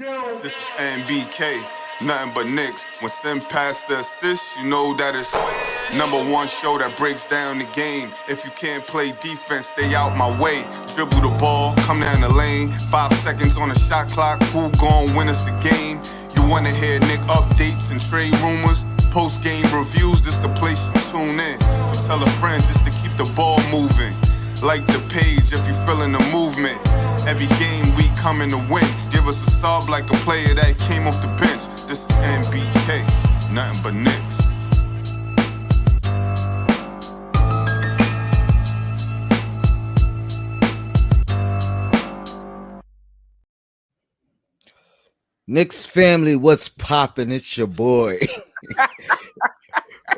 This is NBK, nothing but Knicks. When Sim passed the assist, you know that it's #1 show that breaks down the game. If you can't play defense, stay out my way. Dribble the ball, come down the lane. 5 seconds on the shot clock, who gon' win us the game? You wanna hear Nick updates and trade rumors? Post-game reviews, this the place to tune in. So tell a friend just to keep the ball moving. Like the page if you feeling the movement. Every game we coming to win. Give us a sub like a player that came off the bench. This is NBK, nothing but Knicks. Knicks family, what's poppin'? It's your boy.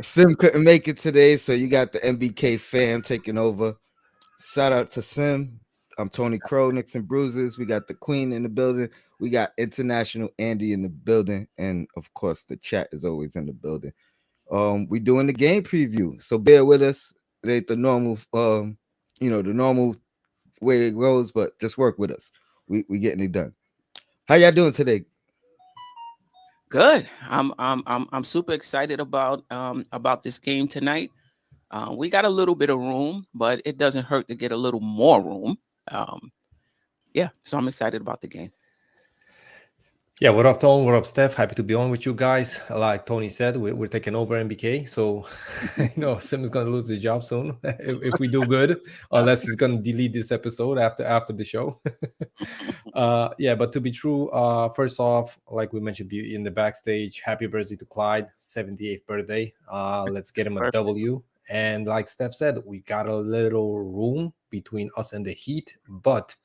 Sim couldn't make it today, so you got the MBK fam taking over. Shout out to Sim. I'm Tony Crow, Knicks and Bruises. We got the Queen in the building. We got International Andy in the building, and of course, the chat is always in the building. We doing the game preview, so bear with us. It ain't the normal, the normal way it goes, but just work with us. We getting it done. How y'all doing today? Good. I'm super excited about this game tonight. We got a little bit of room, but it doesn't hurt to get a little more room. So I'm excited about the game. Yeah, what up, Tone? What up, Steph? Happy to be on with you guys. Like Tony said, we're taking over MBK, so Sim's gonna lose his job soon if we do good, unless he's gonna delete this episode after the show. But to be true, first off, like we mentioned in the backstage, happy birthday to Clyde, 78th birthday. Let's get him a W. And like Steph said, we got a little room between us and the Heat, but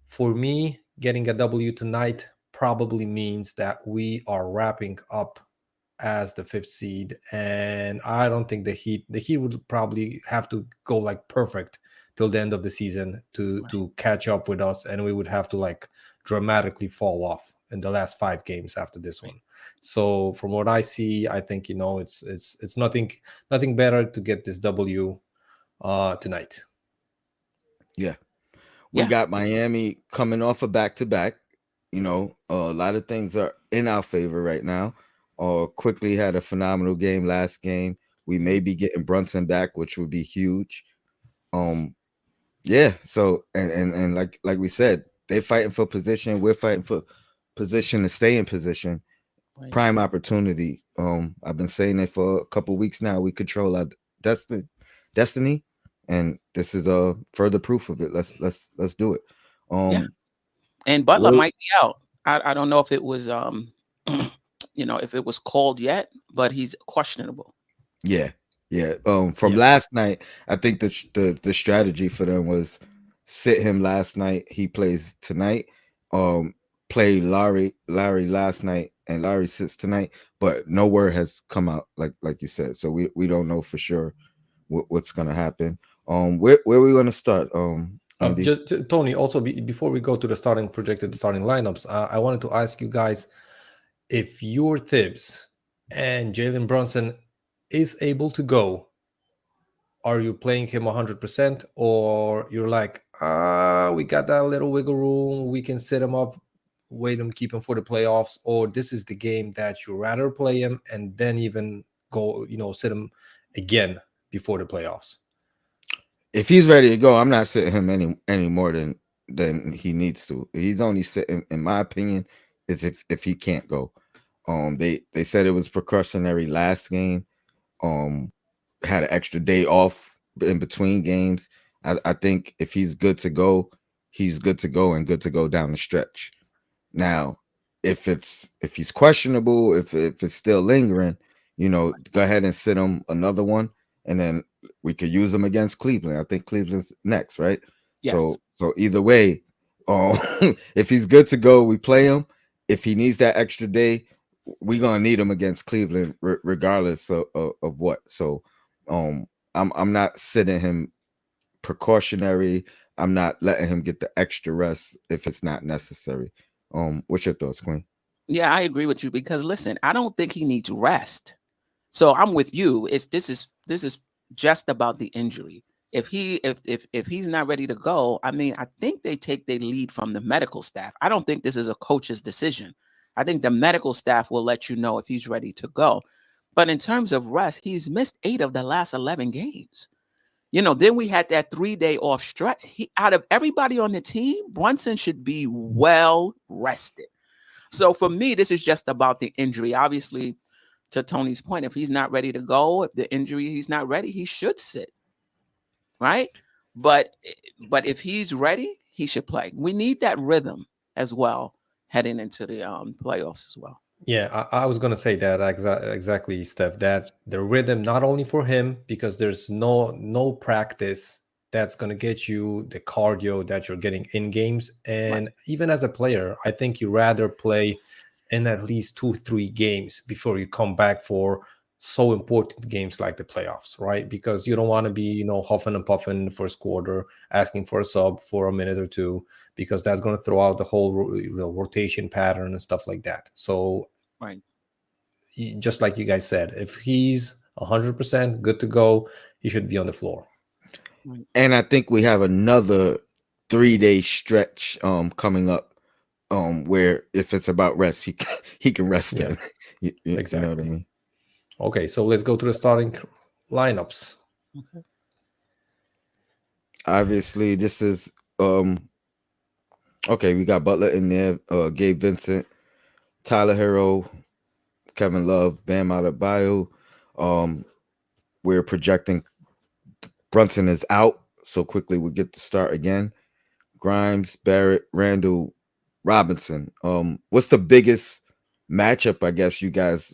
for me, getting a W tonight probably means that we are wrapping up as the 5th seed, and I don't think the Heat would probably have to go like perfect till the end of the season to catch up with us, and we would have to like dramatically fall off in the last 5 games after this one. So from what I see, I think it's nothing better to get this W tonight. We got Miami coming off a back-to-back. A lot of things are in our favor right now. Quickly had a phenomenal game last game. We may be getting Brunson back, which would be huge. So and like we said, they're fighting for position. We're fighting for position to stay in position. Right. Prime opportunity. I've been saying it for a couple of weeks now. We control our destiny, and this is a further proof of it. Let's do it. And Butler might be out. I don't know if it was if it was called yet, but he's questionable. From last night, I think the strategy for them was sit him last night. He plays tonight. Play Larry last night, and Larry sits tonight. But no word has come out, like you said. So we don't know for sure what's gonna happen. Where are we gonna start? Just Tony, also before we go to the projected starting lineups, I wanted to ask you guys if your Tibbs and Jalen Brunson is able to go. Are you playing him 100%, or you're like, we got that little wiggle room, we can set him up, wait him, keep him for the playoffs, or this is the game that you rather play him and then even go, sit him again before the playoffs? If he's ready to go, I'm not sitting him any more than he needs to. He's only sitting, in my opinion, is if he can't go. They said it was precautionary last game. Had an extra day off in between games. I think if he's good to go, he's good to go and good to go down the stretch. Now, if he's questionable, if it's still lingering, go ahead and sit him another one, and then we could use them against Cleveland. I think Cleveland's next, right? Yes. So either way, if he's good to go, we play him. If he needs that extra day, we're gonna need him against Cleveland, regardless of what. So, I'm not sitting him precautionary. I'm not letting him get the extra rest if it's not necessary. What's your thoughts, Queen? Yeah, I agree with you because listen, I don't think he needs rest. So I'm with you. This is just about the injury. if he's not ready to go, I mean, I think they take their lead from the medical staff. I don't think this is a coach's decision. I think the medical staff will let you know if he's ready to go. But in terms of rest, he's missed 8 of the last 11 games. Then we had that 3-day off stretch. Out of everybody on the team, Brunson should be well rested. So for me, this is just about the injury. Obviously, to Tony's point, if he's not ready to go, if the injury, he's not ready, he should sit, right? But if he's ready, he should play. We need that rhythm as well heading into the playoffs as well. Yeah, I was gonna say that exactly, Steph. That the rhythm not only for him, because there's no practice that's gonna get you the cardio that you're getting in games, and even as a player, I think you rather play in at least 2-3 games before you come back for so important games like the playoffs, right? Because you don't want to be huffing and puffing in the first quarter, asking for a sub for a minute or two, because that's going to throw out the whole rotation pattern and stuff like that. So Right. just like you guys said, if he's 100% good to go, he should be on the floor. And I think we have another 3-day stretch coming up where if it's about rest, he can rest in. Exactly. You know what I mean? Okay, so let's go to the starting lineups. Okay. Obviously, this is okay. We got Butler in there, Gabe Vincent, Tyler Hero, Kevin Love, Bam Adebayo. We're projecting Brunson is out, so quickly we get to start again. Grimes, Barrett, Randall, Robinson. What's the biggest matchup, I guess, you guys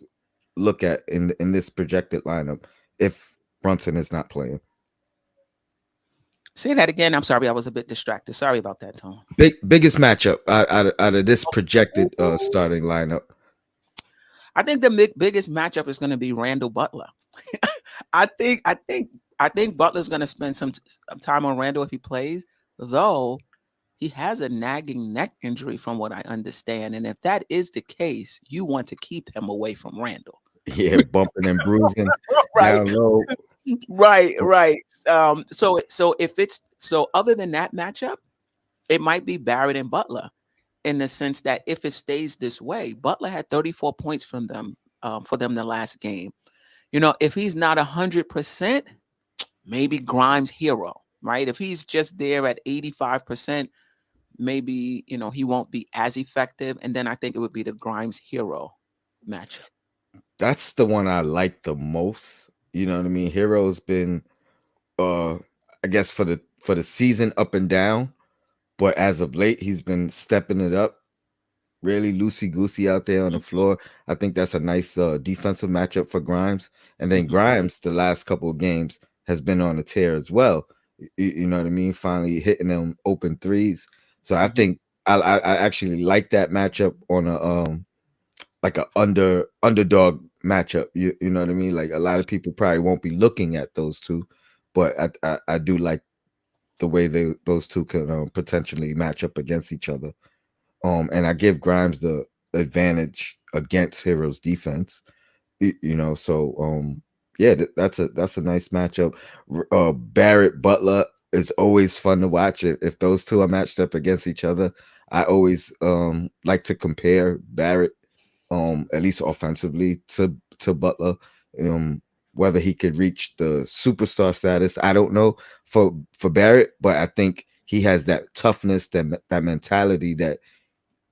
look at in this projected lineup if Brunson is not playing? Say that again. I'm sorry, I was a bit distracted. Sorry about that, Tom. Biggest matchup out of this projected starting lineup. I think the biggest matchup is going to be Randall Butler. I think Butler's going to spend some time on Randall if he plays, though he has a nagging neck injury from what I understand. And if that is the case, you want to keep him away from Randall. Yeah, bumping and bruising down low. Right. So if it's other than that matchup, it might be Barrett and Butler, in the sense that if it stays this way, Butler had 34 points from them for them the last game. If he's not 100%, maybe Grimes Hero, right? If he's just there at 85%, maybe he won't be as effective. And then I think it would be the Grimes Hero matchup. That's the one I like the most. You know what I mean? Hero's been I guess for the season up and down, but as of late he's been stepping it up, really loosey goosey out there on the floor. I think that's a nice defensive matchup for Grimes. And then Grimes, the last couple of games, has been on a tear as well. You know what I mean? Finally hitting them open threes. So I think I actually like that matchup on a like a underdog matchup. You know what I mean? Like a lot of people probably won't be looking at those two, but I do like the way those two can potentially match up against each other. And I give Grimes the advantage against Hero's defense. So yeah, that's a nice matchup. Barrett Butler is always fun to watch. If those two are matched up against each other, I always like to compare Barrett, at least offensively, to Butler. Whether he could reach the superstar status, I don't know for Barrett, but I think he has that toughness, that mentality that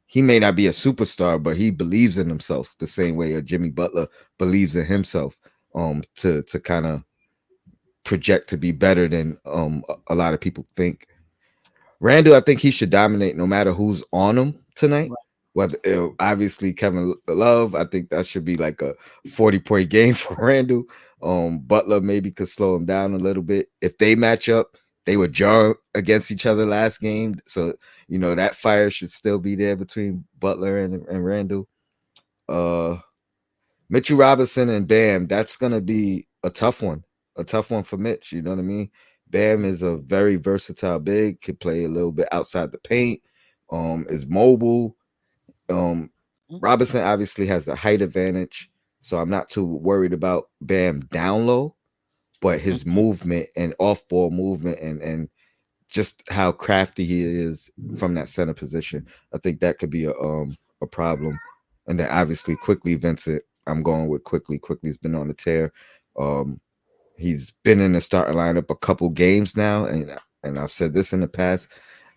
he may not be a superstar, but he believes in himself the same way a Jimmy Butler believes in himself, to kind of project to be better than a lot of people think. Randall, I think he should dominate no matter who's on him tonight. Whether obviously Kevin Love, I think that should be like a 40-point game for Randall. Butler maybe could slow him down a little bit. If they match up, they would jar against each other last game. So, that fire should still be there between Butler and Randall. Mitchell Robinson and Bam, that's going to be a tough one for Mitch. You know what I mean? Bam is a very versatile big, could play a little bit outside the paint, is mobile. Robinson obviously has the height advantage, so I'm not too worried about Bam down low. but his movement and off-ball movement and just how crafty he is from that center position, I think that could be a problem. And then obviously quickly Vincent, I'm going with quickly. Quickly's been on the tear. He's been in the starting lineup a couple games now, and I've said this in the past.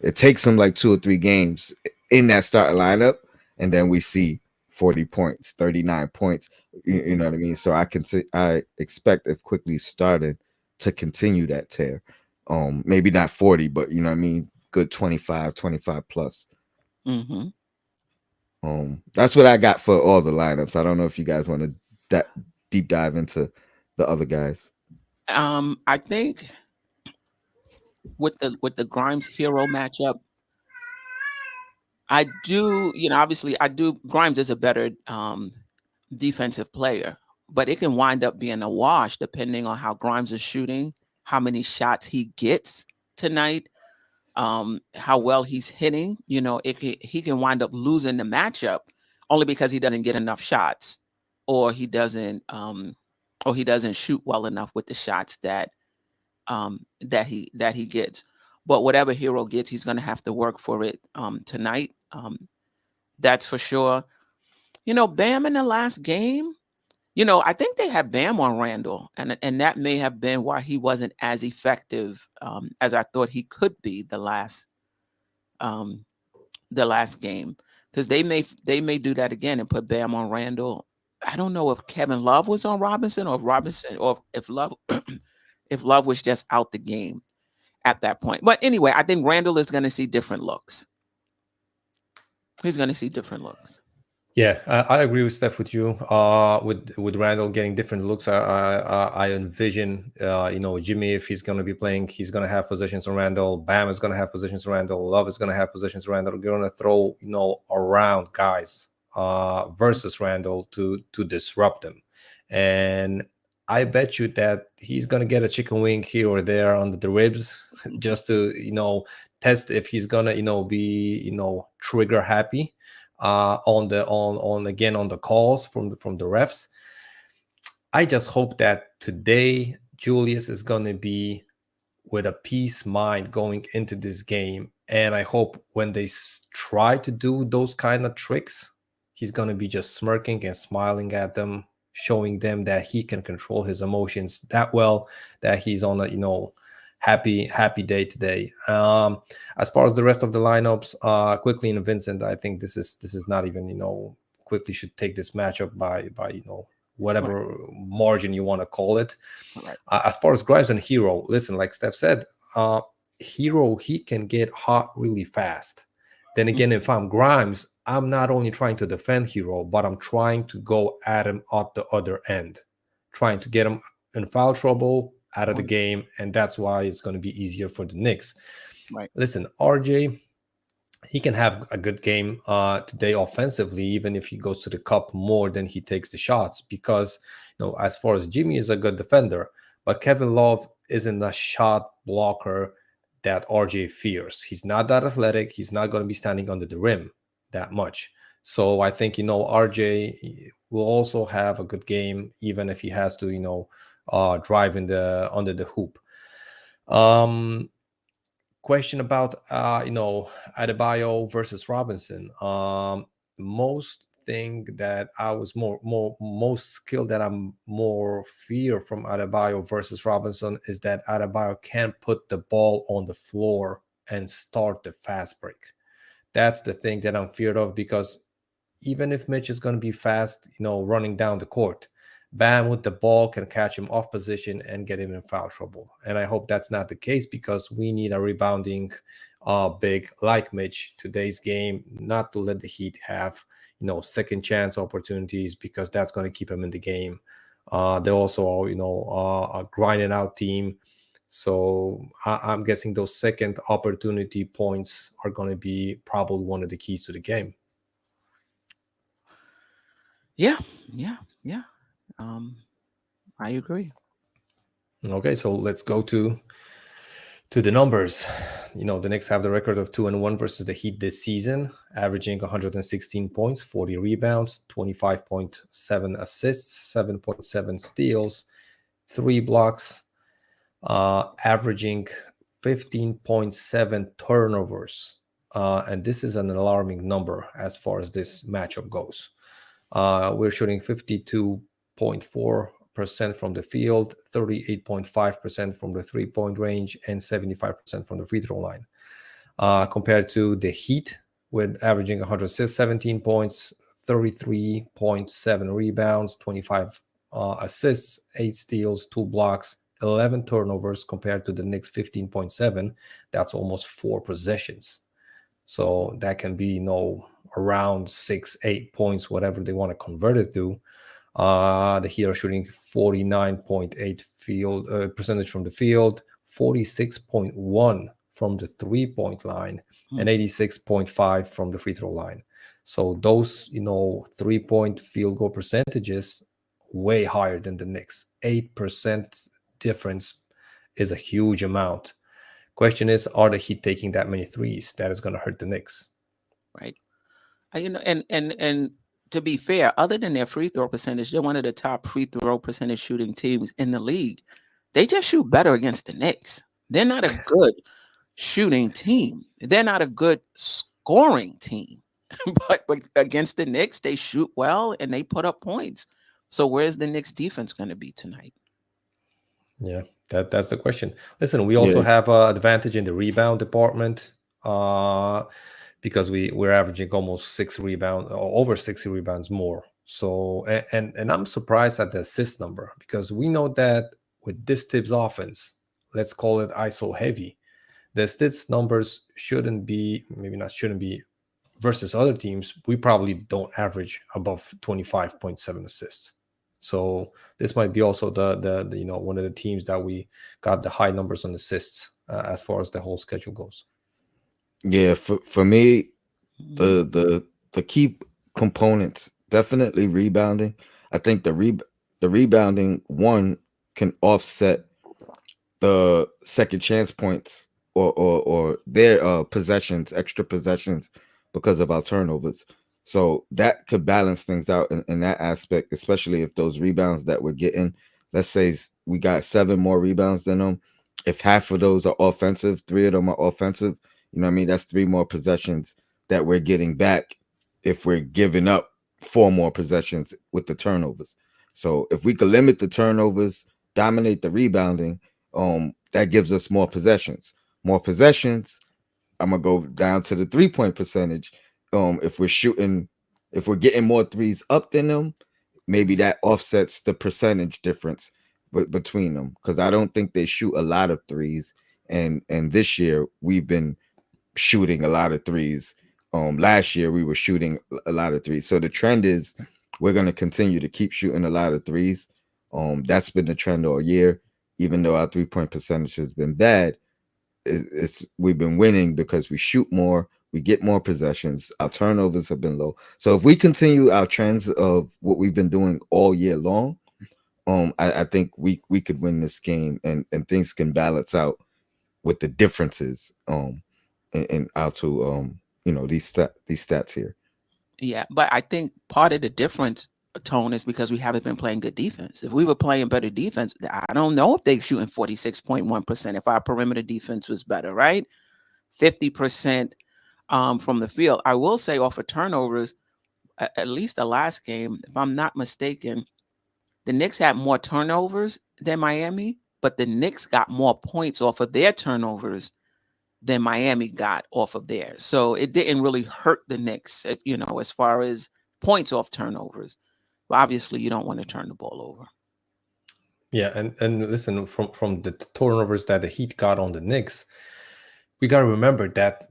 It takes him like 2 or 3 games in that starting lineup, and then we see 40 points, 39 points. You know what I mean? So I expect if Quickly started to continue that tear. Maybe not 40, but you know what I mean? Good 25 plus. Mm-hmm. That's what I got for all the lineups. I don't know if you guys want to deep dive into the other guys. I think with the Grimes Hero matchup, I do, obviously I do. Grimes is a better defensive player, but it can wind up being a wash depending on how Grimes is shooting, how many shots he gets tonight, how well he's hitting. He can wind up losing the matchup only because he doesn't get enough shots, or he doesn't shoot well enough with the shots that he gets. But whatever Hero gets, he's going to have to work for it tonight. That's for sure. Bam in the last game, I think they had Bam on Randall, and that may have been why he wasn't as effective as I thought he could be the last game, because they may do that again and put Bam on Randall. I don't know if Kevin Love was on Robinson, or if Love if Love was just out the game at that point. But anyway, I think Randall is going to see different looks. He's going to see different looks. Yeah, I agree with Steph with you. With Randall getting different looks, I envision, Jimmy, if he's going to be playing, he's going to have positions on Randall. Bam is going to have positions on Randall. Love is going to have positions on Randall. They're going to throw, around guys versus Randall to disrupt him. And I bet you that he's going to get a chicken wing here or there under the ribs just to, test if he's going to, be, trigger happy. On the calls from the refs. I just hope that today Julius is going to be with a peace mind going into this game, and I hope when they try to do those kind of tricks, he's going to be just smirking and smiling at them, showing them that he can control his emotions that well, that he's on a happy day today. As far as the rest of the lineups, Quickly and Vincent, I think this is not even, Quickly should take this matchup by whatever margin you want to call it. Right. As far as Grimes and Hero, listen, like Steph said, Hero, he can get hot really fast. Then again, if I'm Grimes, I'm not only trying to defend Hero, but I'm trying to go at him at the other end, trying to get him in foul trouble, out of the game, and that's why it's going to be easier for the Knicks. Right. Listen, RJ, he can have a good game today offensively, even if he goes to the cup more than he takes the shots, because as far as Jimmy is a good defender, but Kevin Love isn't a shot blocker that RJ fears. He's not that athletic. He's not going to be standing under the rim that much. So I think RJ will also have a good game, even if he has to drive under the hoop. Question about Adebayo versus Robinson. Most thing that I was most skilled, that I'm more fear from Adebayo versus Robinson, is that Adebayo can't put the ball on the floor and start the fast break. That's the thing that I'm feared of, because even if Mitch is going to be fast, running down the court, Bam with the ball can catch him off position and get him in foul trouble. And I hope that's not the case, because we need a rebounding big like Mitch today's game, not to let the Heat have second chance opportunities, because that's going to keep him in the game. They also are a grinding out team. So I'm guessing those second opportunity points are going to be probably one of the keys to the game. Yeah. I agree. Okay, so let's go to the numbers. The Knicks have the record of 2-1 versus the Heat this season, averaging 116 points, 40 rebounds, 25.7 assists, 7.7 steals, 3 blocks. averaging 15.7 turnovers. And this is an alarming number as far as this matchup goes. We're shooting 52.4% from the field, 38.5% from the three-point range, and 75% from the free throw line. Compared to the Heat, with averaging 117 points, 33.7 rebounds, 25 assists, 8 steals, 2 blocks, 11 turnovers, compared to the Knicks 15.7. That's almost 4 possessions. So that can be, around 6-8 points, whatever they want to convert it to. The Heat are shooting 49.8 field percentage from the field, 46.1 from the three-point line, and 86.5 from the free throw line. So those, 3-point field goal percentages way higher than the Knicks. 8% difference is a huge amount. Question is, are the Heat taking that many threes? That is going to hurt the Knicks. Right. And to be fair, other than their free throw percentage, they're one of the top free throw percentage shooting teams in the league. They just shoot better against the Knicks. They're not a good shooting team. They're not a good scoring team. but against the Knicks, they shoot well and they put up points. So where's the Knicks defense going to be tonight? Yeah, that's the question. Listen, we also have an advantage in the rebound department because we're averaging almost 6 rebounds, or over 60 rebounds more. So, and I'm surprised at the assist number, because we know that with this Tibbs offense, let's call it ISO heavy, the assists numbers shouldn't be versus other teams. We probably don't average above 25.7 assists. So this might be also the one of the teams that we got the high numbers on assists as far as the whole schedule goes. Yeah, for me, the key components, definitely rebounding. I think the rebounding one can offset the second chance points or their possessions, extra possessions, because of our turnovers. So that could balance things out in that aspect, especially if those rebounds that we're getting, let's say we got 7 more rebounds than them. If half of those are offensive, 3 of them are offensive, you know what I mean? That's 3 more possessions that we're getting back if we're giving up 4 more possessions with the turnovers. So if we could limit the turnovers, dominate the rebounding, that gives us more possessions. More possessions, I'm gonna go down to the 3-point percentage. If we're getting more threes up than them, maybe that offsets the percentage difference between them, because I don't think they shoot a lot of threes. And this year we've been shooting a lot of threes. Last year we were shooting a lot of threes. So the trend is we're going to continue to keep shooting a lot of threes. That's been the trend all year. Even though our 3-point percentage has been bad, we've been winning because we shoot more, we get more possessions, our turnovers have been low. So if we continue our trends of what we've been doing all year long, I think we could win this game, and things can balance out with the differences and out to these stats here. Yeah, but I think part of the difference, Tone, is because we haven't been playing good defense. If we were playing better defense, I don't know if they're shooting 46.1% if our perimeter defense was better, right? 50% from the field. I will say off of turnovers, at least the last game, if I'm not mistaken, the Knicks had more turnovers than Miami, but the Knicks got more points off of their turnovers than Miami got off of theirs. So it didn't really hurt the Knicks, as far as points off turnovers. But obviously, you don't want to turn the ball over. Yeah, and listen, from the turnovers that the Heat got on the Knicks, we got to remember that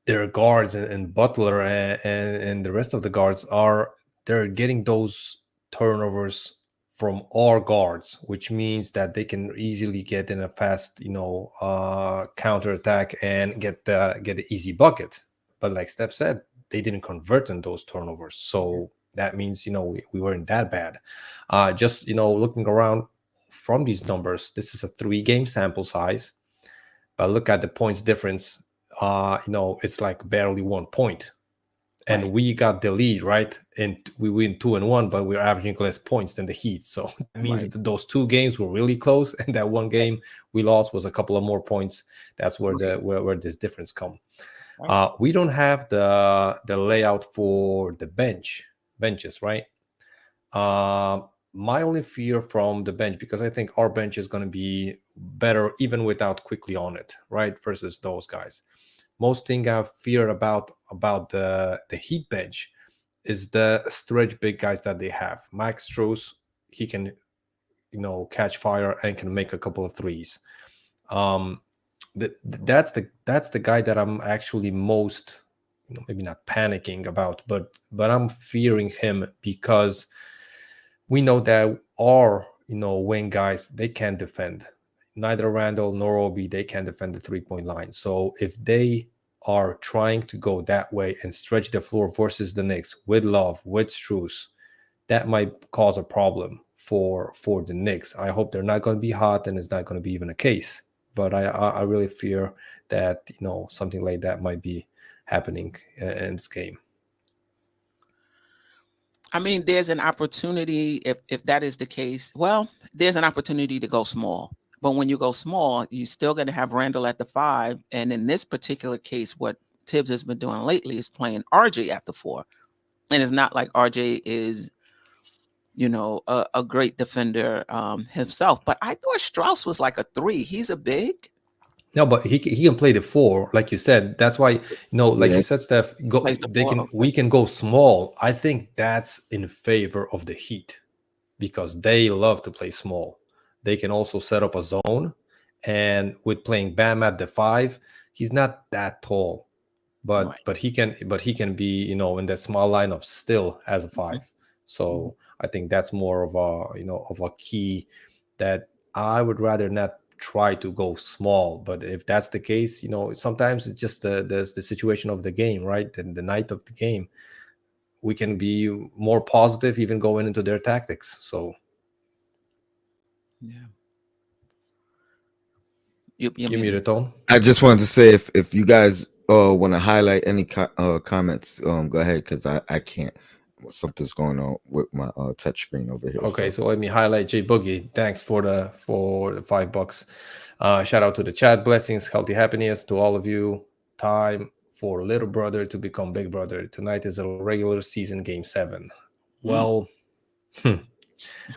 their guards and Butler and the rest of the guards they're getting those turnovers from our guards, which means that they can easily get in a fast, counter attack and get an easy bucket. But like Steph said, they didn't convert on those turnovers, so that means we weren't that bad. Just looking around from these numbers, this is a 3-game sample size, but look at the points difference. It's like barely 1 point. and Right. we got the lead, right? And we win 2-1, but we're averaging less points than the Heat. So that means Right. that those 2 games were really close, and that one game we lost was a couple of more points. That's where where this difference come. Right. We don't have the layout for the benches, right? My only fear from the bench, because I think our bench is going to be better even without quickly on it, right? Versus those guys. Most thing I fear about the Heat bench is the stretch big guys that they have. Max Strus, he can catch fire and can make a couple of threes. Um, that's the guy that I'm actually most maybe not panicking about, but I'm fearing him because we know that our wing guys, they can't defend. Neither Randall nor Obi, they can defend the 3-point line. So if they are trying to go that way and stretch the floor versus the Knicks with Love, with Strus, that might cause a problem for the Knicks. I hope they're not going to be hot and it's not going to be even a case. But I really fear that something like that might be happening in this game. I mean, there's an opportunity if that is the case. Well, there's an opportunity to go small. But when you go small, you're still going to have Randall at the 5. And in this particular case, what Tibbs has been doing lately is playing RJ at the 4. And it's not like RJ is, a great defender himself. But I thought Strauss was like a 3. He's a big. No, but he can play the 4, like you said. That's why, like Yeah. you said, Steph, Plays the 4. Okay. we can go small. I think that's in favor of the Heat because they love to play small. They can also set up a zone, and with playing Bam at the 5, he's not that tall, but Right. but he can be in that small lineup still as a 5. So I think that's more of a key that I would rather not try to go small. But if that's the case, sometimes it's just the situation of the game, right? And the night of the game, we can be more positive even going into their tactics. So Yeah. give me the tone. I just wanted to say if you guys want to highlight any comments, go ahead because I can't. Something's going on with my touch screen over here. Okay, so let me highlight J Boogie. Thanks for the $5. Shout out to the chat. Blessings, healthy happiness to all of you. Time for little brother to become big brother. Tonight is a regular season game 7. Well,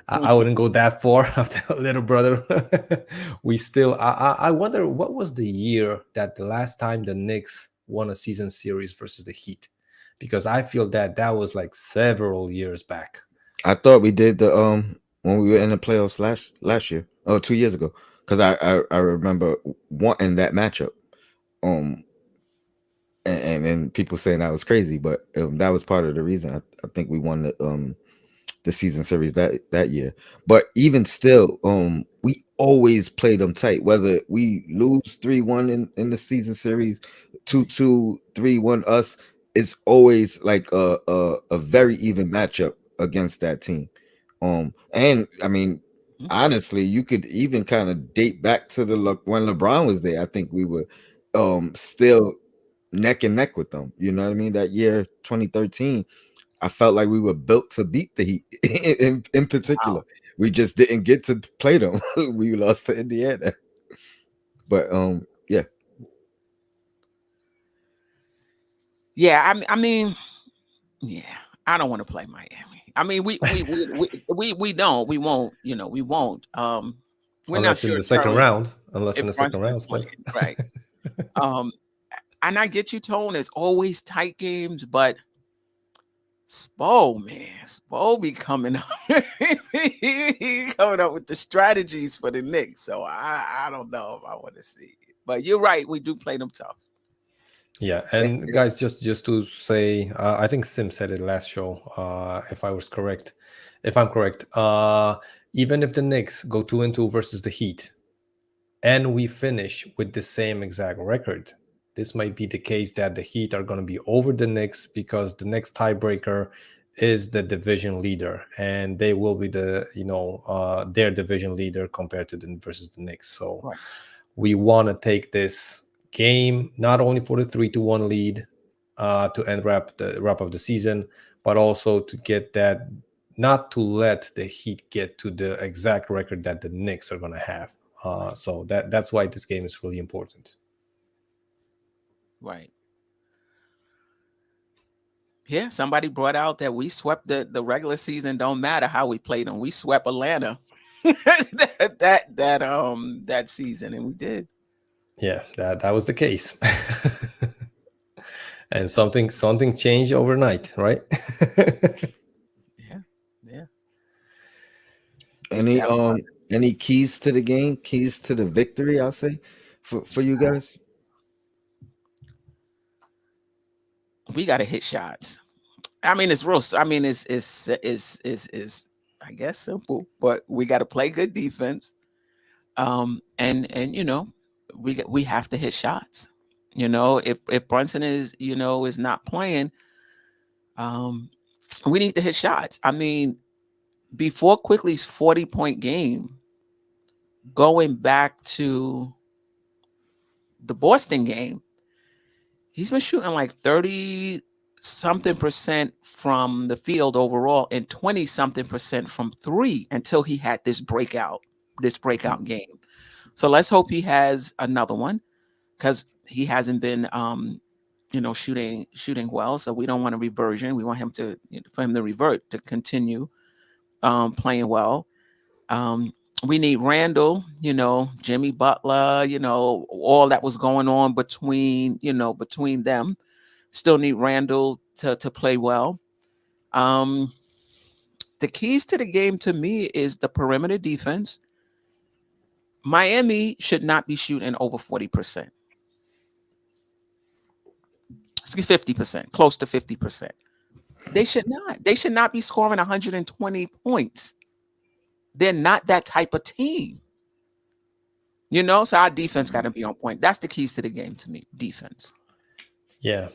I wouldn't go that far after little brother. We still. I wonder what was the year that the last time the Knicks won a season series versus the Heat, because I feel that was like several years back. I thought we did the when we were in the playoffs last year, 2 years ago, because I remember wanting that matchup, and people saying I was crazy, but that was part of the reason. I think we won the season series that year. But even still, we always play them tight. Whether we lose 3-1 in the season series, 2-2, 3-1 us, it's always like a very even matchup against that team. And I mean, honestly, you could even kind of date back to when LeBron was there. I think we were still neck and neck with them. You know what I mean? That year, 2013. I felt like we were built to beat the Heat in particular. Wow. We just didn't get to play them. We lost to Indiana. But yeah. Yeah, I mean, yeah, I don't want to play Miami. I mean, we don't. We won't, we won't. We're unless not sure in the second round. Unless if in the second round, right. And I get you, Tone. It's always tight games, but Spo be coming up. He coming up with the strategies for the Knicks. So I don't know if I want to see it. But you're right, we do play them tough. Yeah, and guys, just to say, I think Sim said it last show. If I'm correct, even if the Knicks go 2-2 versus the Heat, and we finish with the same exact record, this might be the case that the Heat are going to be over the Knicks because the next tiebreaker is the division leader, and they will be the their division leader compared to versus the Knicks. So we want to take this game not only for the 3-1 lead, to wrap up the season, but also to get that, not to let the Heat get to the exact record that the Knicks are going to have. So that's why this game is really important. Right. Yeah, somebody brought out that we swept the regular season. Don't matter how we played them. We swept Atlanta that season, and we did. Yeah, that was the case. And something changed overnight, right? Yeah. Any That was- any keys to the game, keys to the victory, I'll say, for you guys? we got to hit shots. I mean, it's real. I mean, it's I guess simple, but we got to play good defense. And we have to hit shots. If Brunson is not playing, we need to hit shots. I mean, before Quickly's 40-point game, going back to the Boston game, he's been shooting like 30 something percent from the field overall and 20 something percent from three until he had this breakout game. So let's hope he has another one, because he hasn't been shooting well. So we don't want a reversion. We want him for him to revert, to continue playing well. We need Randall, Jimmy Butler, all that was going on between them. Still need Randall to play well. The keys to the game to me is the perimeter defense. Miami should not be shooting over 40%. 50%, close to 50%. They should not. They should not be scoring 120 points. They're not that type of team. So our defense got to be on point. That's the keys to the game to me, defense. Yeah.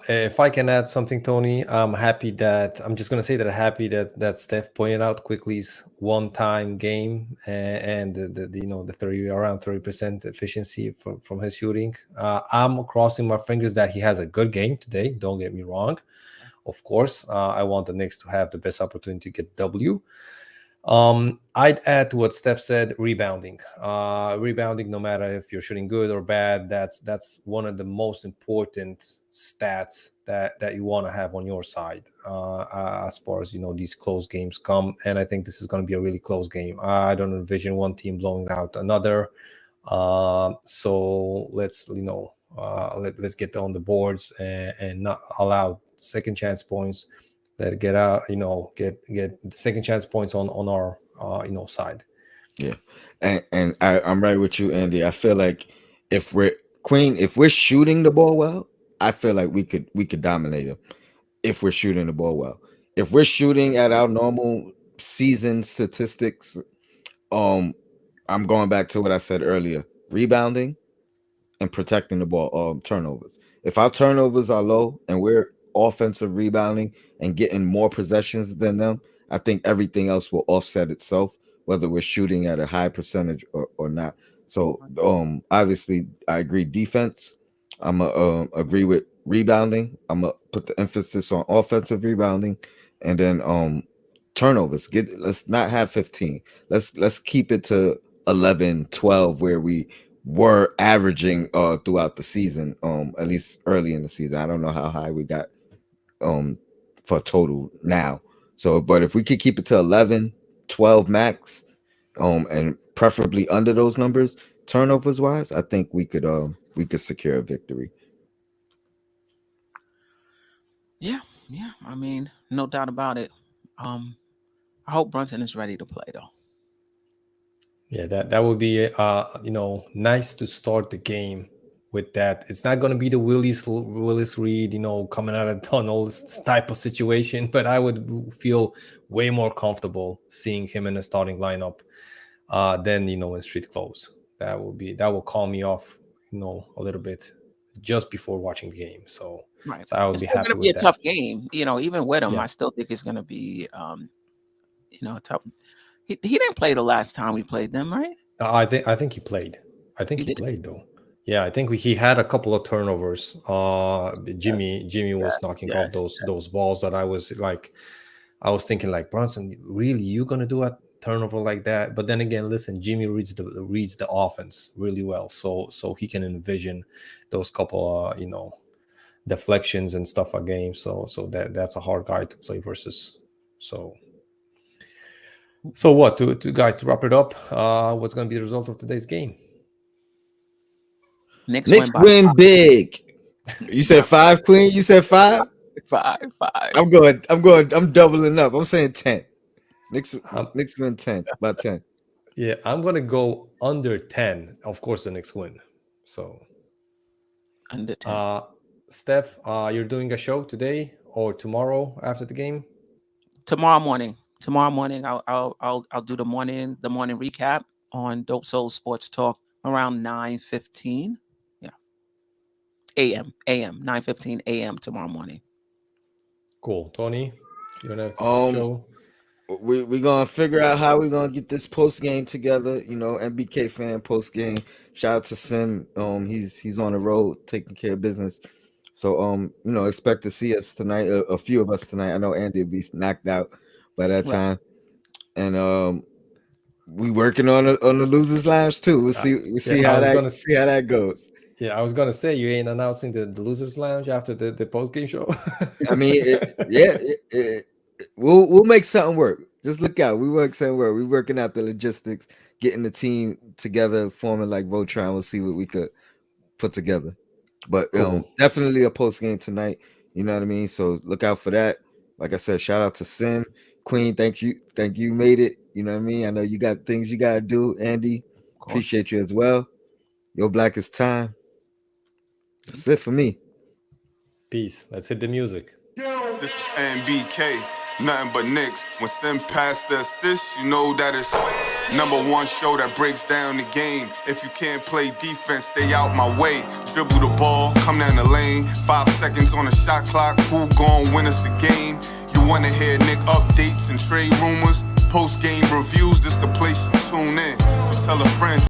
If I can add something, Tony, I'm just going to say that I'm happy that Steph pointed out Quickly's one-time game and the around 30% efficiency from his shooting. I'm crossing my fingers that he has a good game today. Don't get me wrong. Of course, I want the Knicks to have the best opportunity to get W. I'd add to what Steph said, rebounding. Rebounding, no matter if you're shooting good or bad, that's one of the most important stats that you want to have on your side as far as these close games come. And I think this is going to be a really close game. I don't envision one team blowing out another. So let's let's get on the boards and not allow second chance points. That get out, get second chance points on our side. Yeah, and I'm right with you, Andy. I feel like if we're shooting the ball well, I feel like we could dominate them. If we're shooting the ball well, if we're shooting at our normal season statistics, I'm going back to what I said earlier: rebounding and protecting the ball, turnovers. If our turnovers are low and we're offensive rebounding and getting more possessions than them, I think everything else will offset itself, whether we're shooting at a high percentage or not. So obviously I agree defense. I'm agree with rebounding. I'm gonna put the emphasis on offensive rebounding, and then turnovers. Let's not have 15. Let's keep it to 11, 12, where we were averaging throughout the season, at least early in the season. I don't know how high we got for total now. So, but if we could keep it to 11, 12 max, and preferably under those numbers, turnovers wise, I think we could secure a victory. Yeah. I mean, no doubt about it. I hope Brunson is ready to play though. Yeah, that would be nice to start the game with that. It's not going to be the Willis Reed, coming out of the tunnel type of situation, but I would feel way more comfortable seeing him in the starting lineup than in street clothes. That will calm me off, a little bit just before watching the game. So, Right. So I would It's be still happy going to with be a that. tough game. Even with him, Yeah. I still think it's going to be, tough. He didn't play the last time we played them, right? I think he played. I think he did? played though. Yeah, I think he had a couple of turnovers. Jimmy was knocking off those balls that I was thinking like, Brunson, really, you gonna do a turnover like that? But then again, listen, Jimmy reads the offense really well, so he can envision those couple deflections and stuff a game. So that's a hard guy to play versus. So what to guys, to wrap it up? What's gonna be the result of today's game? Knicks win big. You said 5, Queen? You said 5? 5. I'm doubling up. I'm saying 10. Knicks win 10, about 10. Yeah, I'm gonna go under 10. Of course, the Knicks win. So under 10. Steph, you're doing a show today or tomorrow after the game? Tomorrow morning. I'll do the morning recap on Dope Soul Sports Talk around 9:15. Yeah. AM 9:15 a.m. tomorrow morning. Cool. Tony, your next show? We're gonna figure out how we're gonna get this post game together. MBK fan post game. Shout out to Sim. He's on the road taking care of business. So expect to see us tonight. A few of us tonight. I know Andy will be knocked out by that time, and we working on the losers lounge too. We'll see how that goes. Yeah, I was gonna say, you ain't announcing the losers lounge after the post game show. I mean, we'll make something work. Just look out. We work something work. We're working out the logistics, getting the team together, forming like Voltron. We'll see what we could put together. But Cool. Definitely a post game tonight. You know what I mean? So look out for that. Like I said, shout out to Sim. Queen, thank you. You made it. You know what I mean? I know you got things you gotta do. Andy, appreciate you as well. Your blackest time. That's it for me. Peace. Let's hit the music. This is NBK, nothing but Knicks. When Sim passed the assist, you know that it's #1 show that breaks down the game. If you can't play defense, stay out my way. Dribble the ball, come down the lane. 5 seconds on the shot clock, who gon' win us the game? You wanna hear Nick updates and trade rumors? Post-game reviews, this the place to tune in. So tell a friend.